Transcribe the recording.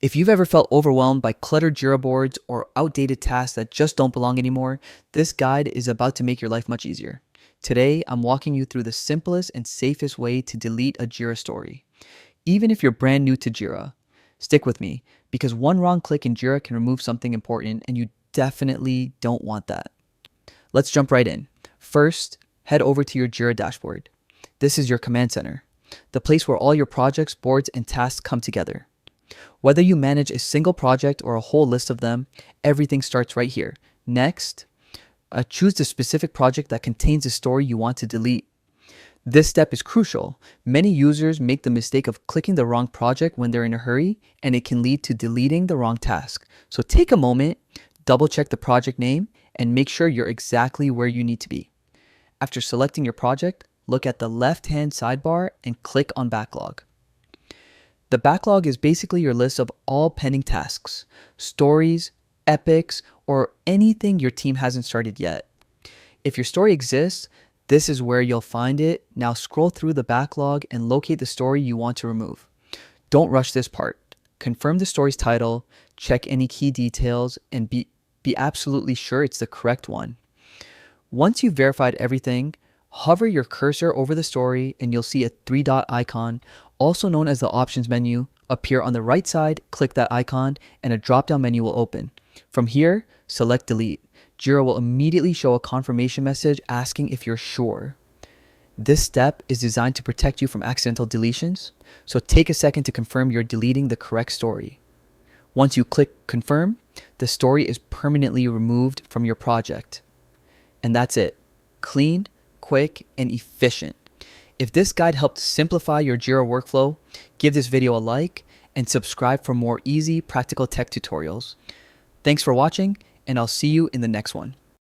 If you've ever felt overwhelmed by cluttered Jira boards or outdated tasks that just don't belong anymore, this guide is about to make your life much easier. Today, I'm walking you through the simplest and safest way to delete a Jira story. Even if you're brand new to Jira, stick with me because one wrong click in Jira can remove something important and you definitely don't want that. Let's jump right in. First, head over to your Jira dashboard. This is your command center, the place where all your projects, boards, and tasks come together. Whether you manage a single project or a whole list of them, everything starts right here. Next, choose the specific project that contains the story you want to delete. This step is crucial. Many users make the mistake of clicking the wrong project when they're in a hurry, and it can lead to deleting the wrong task. So take a moment, double check the project name, and make sure you're exactly where you need to be. After selecting your project, look at the left-hand sidebar and click on Backlog. The backlog is basically your list of all pending tasks, stories, epics, or anything your team hasn't started yet. If your story exists, this is where you'll find it. Now scroll through the backlog and locate the story you want to remove. Don't rush this part. Confirm the story's title, check any key details, and be absolutely sure it's the correct one. Once you've verified everything, hover your cursor over the story and you'll see a three-dot icon, also known as the options menu, appear on the right side. Click that icon and a drop-down menu will open. From here, select delete. Jira will immediately show a confirmation message asking if you're sure. This step is designed to protect you from accidental deletions, so take a second to confirm you're deleting the correct story. Once you click confirm, the story is permanently removed from your project. And that's it. Clean, quick, and efficient. If this guide helped simplify your Jira workflow, give this video a like and subscribe for more easy, practical tech tutorials. Thanks for watching, and I'll see you in the next one.